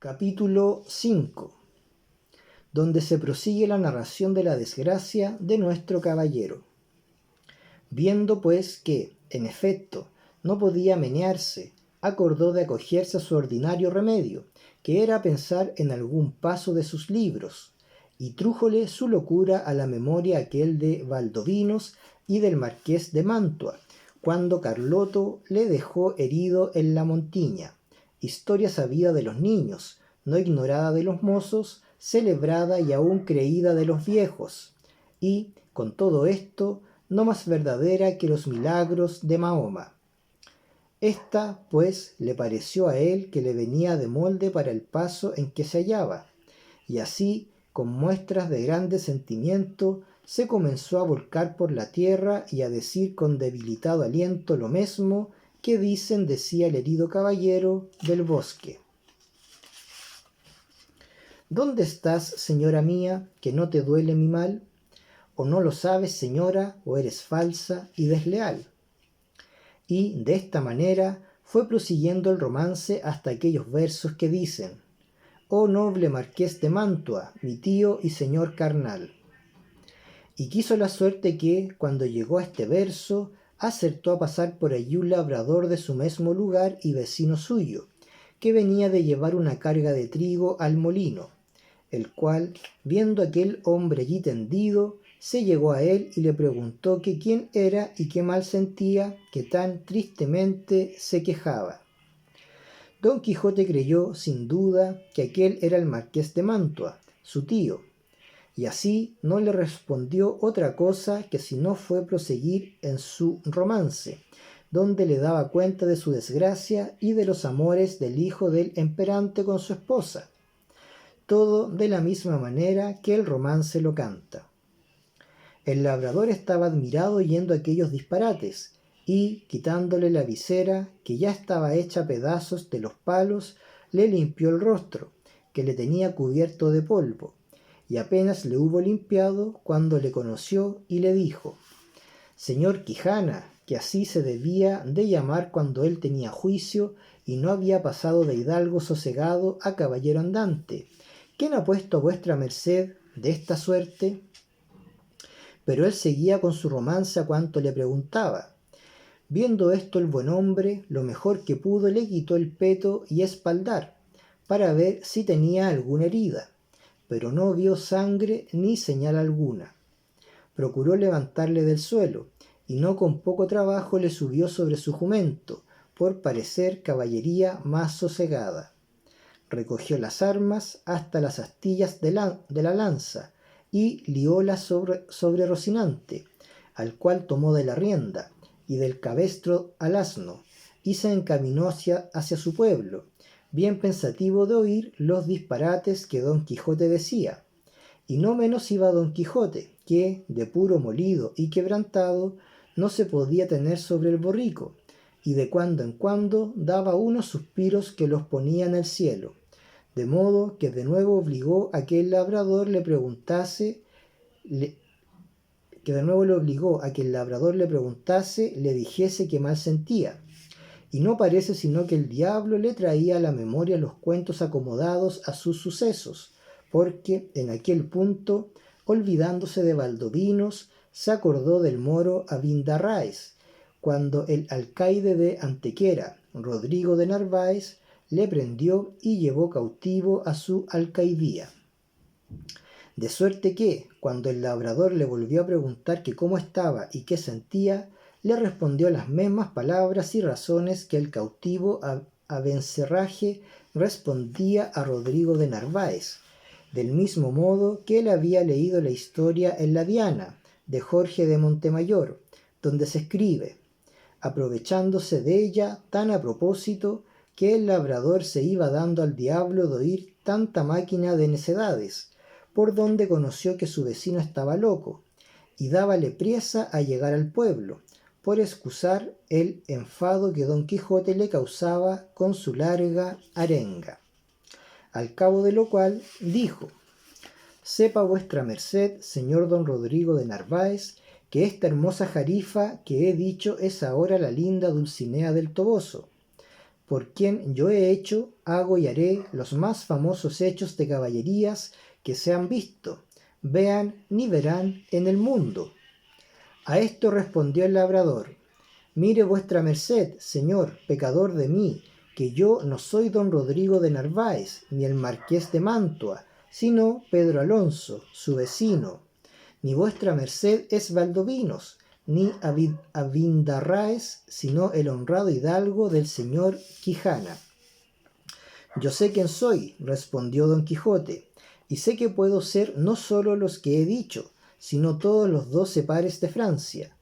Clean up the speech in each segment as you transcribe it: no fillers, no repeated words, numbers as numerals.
Capítulo 5, donde se prosigue la narración de la desgracia de nuestro caballero. Viendo pues que, en efecto, no podía menearse, acordó de acogerse a su ordinario remedio, que era pensar en algún paso de sus libros, y trújole su locura a la memoria aquel de Valdovinos y del marqués de Mantua, cuando Carloto le dejó herido en la Montiña, historia sabida de los niños, no ignorada de los mozos, celebrada y aún creída de los viejos, y, con todo esto, no más verdadera que los milagros de Mahoma. Esta, pues, le pareció a él que le venía de molde para el paso en que se hallaba, y así, con muestras de grande sentimiento, se comenzó a volcar por la tierra y a decir con debilitado aliento lo mesmo que decía el herido caballero del bosque. ¿Dónde estás, señora mía, que no te duele mi mal? ¿O no lo sabes, señora, o eres falsa y desleal? Y de esta manera fue prosiguiendo el romance hasta aquellos versos que dicen: «Oh noble marqués de Mantua, mi tío y señor carnal». Y quiso la suerte que, cuando llegó a este verso, acertó a pasar por allí un labrador de su mismo lugar y vecino suyo, que venía de llevar una carga de trigo al molino, el cual, viendo aquel hombre allí tendido, se llegó a él y le preguntó que quién era y qué mal sentía, que tan tristemente se quejaba. Don Quijote creyó, sin duda, que aquel era el marqués de Mantua, su tío, y así no le respondió otra cosa que si no fue proseguir en su romance, donde le daba cuenta de su desgracia y de los amores del hijo del emperante con su esposa, todo de la misma manera que el romance lo canta. El labrador estaba admirado oyendo aquellos disparates, y, quitándole la visera, que ya estaba hecha a pedazos de los palos, le limpió el rostro, que le tenía cubierto de polvo, y apenas le hubo limpiado cuando le conoció y le dijo: «Señor Quijana», que así se debía de llamar cuando él tenía juicio y no había pasado de hidalgo sosegado a caballero andante, «¿quién ha puesto a vuestra merced de esta suerte?». Pero él seguía con su romance a cuanto le preguntaba. Viendo esto el buen hombre, lo mejor que pudo, le quitó el peto y espaldar, para ver si tenía alguna herida, pero no vio sangre ni señal alguna. Procuró levantarle del suelo, y no con poco trabajo le subió sobre su jumento, por parecer caballería más sosegada. Recogió las armas hasta las astillas de la lanza, y liólas sobre Rocinante, al cual tomó de la rienda, y del cabestro al asno, y se encaminó hacia su pueblo, bien pensativo de oír los disparates que Don Quijote decía. Y no menos iba Don Quijote, que, de puro molido y quebrantado, no se podía tener sobre el borrico, y de cuando en cuando daba unos suspiros que los ponía en el cielo, de modo que de nuevo obligó a que el labrador le preguntase, le dijese qué mal sentía. Y no parece sino que el diablo le traía a la memoria los cuentos acomodados a sus sucesos, porque en aquel punto, olvidándose de Valdovinos, se acordó del moro Abindarráez, cuando el alcaide de Antequera, Rodrigo de Narváez, le prendió y llevó cautivo a su alcaidía. De suerte que, cuando el labrador le volvió a preguntar que cómo estaba y qué sentía, le respondió las mismas palabras y razones que el cautivo Abencerraje respondía a Rodrigo de Narváez, del mismo modo que él había leído la historia en la Diana de Jorge de Montemayor, donde se escribe, aprovechándose de ella tan a propósito que el labrador se iba dando al diablo de oír tanta máquina de necedades, por donde conoció que su vecino estaba loco, y dábale priesa a llegar al pueblo, por excusar el enfado que Don Quijote le causaba con su larga arenga. Al cabo de lo cual dijo: «Sepa vuestra merced, señor don Rodrigo de Narváez, que esta hermosa jarifa que he dicho es ahora la linda Dulcinea del Toboso, por quien yo he hecho, hago y haré los más famosos hechos de caballerías que se han visto, vean ni verán en el mundo. A esto respondió el labrador: mire vuestra merced, señor, pecador de mí, que yo no soy don Rodrigo de Narváez, ni el marqués de Mantua, sino Pedro Alonso, su vecino. Ni vuestra merced es Valdovinos, ni Abindarráez, sino el honrado hidalgo del señor Quijana. Yo sé quién soy, respondió don Quijote, y sé que puedo ser no sólo los que he dicho, sino todos los 12 pares de Francia,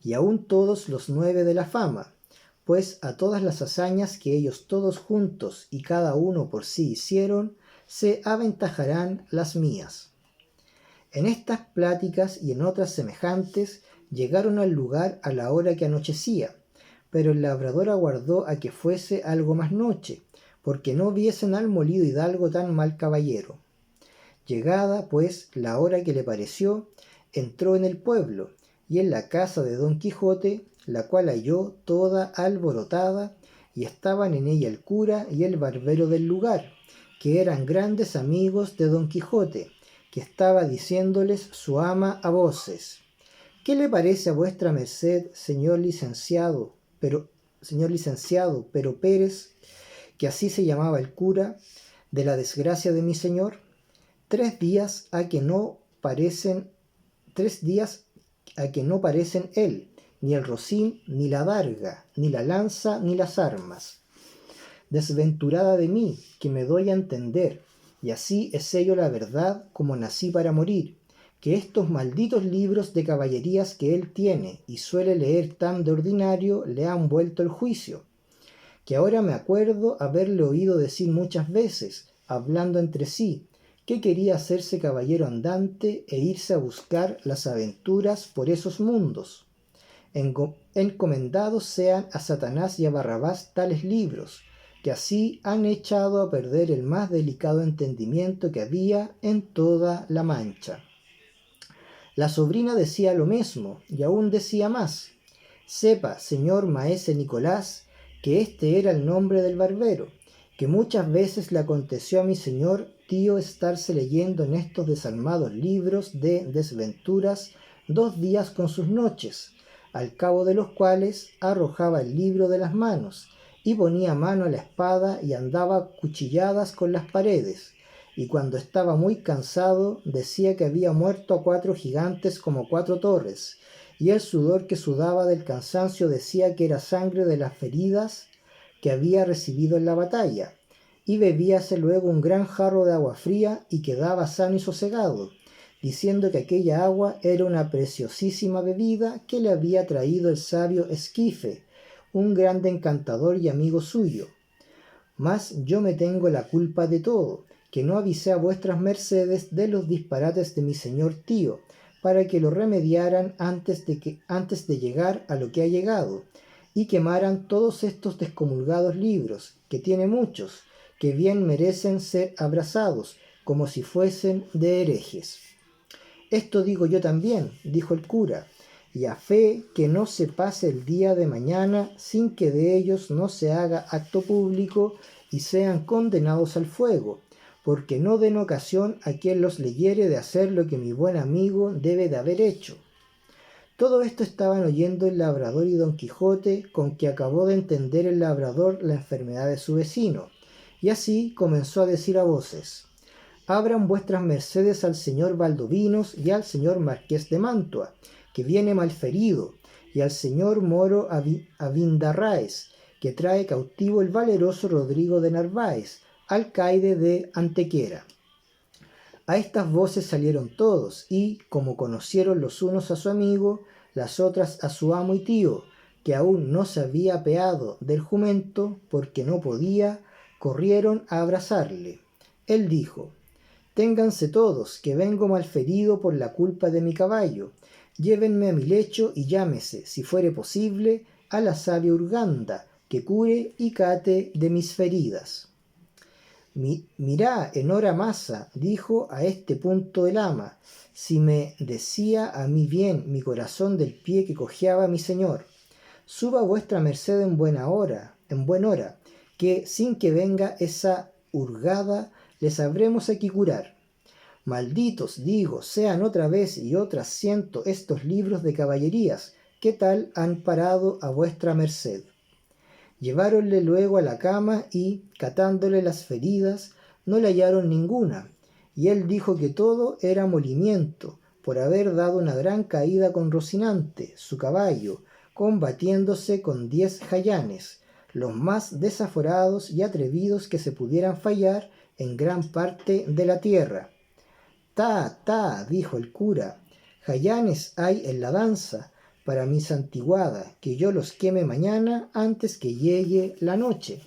y aun todos los 9 de la fama, pues a todas las hazañas que ellos todos juntos y cada uno por sí hicieron, se aventajarán las mías. En estas pláticas y en otras semejantes llegaron al lugar a la hora que anochecía, pero el labrador aguardó a que fuese algo más noche, porque no viesen al molido hidalgo tan mal caballero. Llegada, pues, la hora que le pareció, entró en el pueblo, y en la casa de don Quijote, la cual halló toda alborotada, y estaban en ella el cura y el barbero del lugar, que eran grandes amigos de don Quijote, que estaba diciéndoles su ama a voces: ¿qué le parece a vuestra merced, señor licenciado Pero Pérez, que así se llamaba el cura, de la desgracia de mi señor? 3 días a que no parecen él, ni el rocín, ni la darga, ni la lanza, ni las armas. Desventurada de mí, que me doy a entender, y así es ello la verdad, como nací para morir, que estos malditos libros de caballerías que él tiene y suele leer tan de ordinario le han vuelto el juicio, que ahora me acuerdo haberle oído decir muchas veces, hablando entre sí, que quería hacerse caballero andante e irse a buscar las aventuras por esos mundos. Encomendados sean a Satanás y a Barrabás tales libros, que así han echado a perder el más delicado entendimiento que había en toda la Mancha. La sobrina decía lo mismo, y aún decía más: sepa, señor maese Nicolás, que este era el nombre del barbero, que muchas veces le aconteció a mi señor tío estarse leyendo en estos desalmados libros de desventuras 2 días con sus noches, al cabo de los cuales arrojaba el libro de las manos, y ponía mano a la espada y andaba cuchilladas con las paredes, y cuando estaba muy cansado decía que había muerto a 4 gigantes como 4 torres, y el sudor que sudaba del cansancio decía que era sangre de las feridas que había recibido en la batalla, y bebíase luego un gran jarro de agua fría y quedaba sano y sosegado, diciendo que aquella agua era una preciosísima bebida que le había traído el sabio Esquife, un grande encantador y amigo suyo. Mas yo me tengo la culpa de todo, que no avisé a vuestras mercedes de los disparates de mi señor tío, para que lo remediaran antes de llegar a lo que ha llegado, y quemaran todos estos descomulgados libros, que tiene muchos, que bien merecen ser abrasados, como si fuesen de herejes. Esto digo yo también, dijo el cura, y a fe que no se pase el día de mañana sin que de ellos no se haga acto público y sean condenados al fuego, porque no den ocasión a quien los leyere de hacer lo que mi buen amigo debe de haber hecho. Todo esto estaban oyendo el labrador y don Quijote, con que acabó de entender el labrador la enfermedad de su vecino, y así comenzó a decir a voces: abran vuestras mercedes al señor Valdovinos y al señor marqués de Mantua, que viene malferido, y al señor moro Abindarráez, que trae cautivo el valeroso Rodrigo de Narváez, alcaide de Antequera. A estas voces salieron todos, y, como conocieron los unos a su amigo, las otras a su amo y tío, que aún no se había apeado del jumento, porque no podía, corrieron a abrazarle. Él dijo: ténganse todos, que vengo malferido por la culpa de mi caballo. Llévenme a mi lecho y llámese, si fuere posible, a la sabia Urganda, que cure y cate de mis feridas. Mirá, enhora masa, dijo a este punto el ama, si me decía a mí bien mi corazón del pie que cojeaba mi señor. Suba vuestra merced en buen hora, que sin que venga esa hurgada le sabremos aquí curar. Malditos, digo, sean otra vez y otras ciento estos libros de caballerías, que tal han parado a vuestra merced. Lleváronle luego a la cama y, catándole las feridas, no le hallaron ninguna, y él dijo que todo era molimiento, por haber dado una gran caída con Rocinante, su caballo, combatiéndose con 10 jayanes, los más desaforados y atrevidos que se pudieran fallar en gran parte de la tierra. Ta, ta, dijo el cura, jayanes hay en la danza, para mi santiguada, que yo los queme mañana antes que llegue la noche.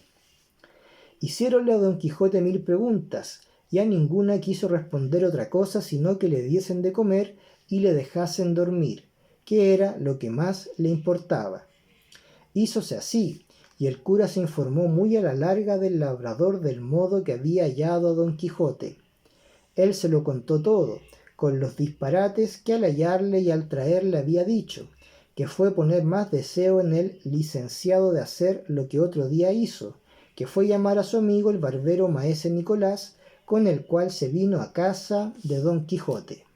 Hiciéronle a don Quijote 1000 preguntas, y a ninguna quiso responder otra cosa sino que le diesen de comer y le dejasen dormir, que era lo que más le importaba. Hízose así, y el cura se informó muy a la larga del labrador del modo que había hallado a don Quijote. Él se lo contó todo, con los disparates que al hallarle y al traerle había dicho, que fue poner más deseo en el licenciado de hacer lo que otro día hizo, que fue llamar a su amigo el barbero maese Nicolás, con el cual se vino a casa de don Quijote.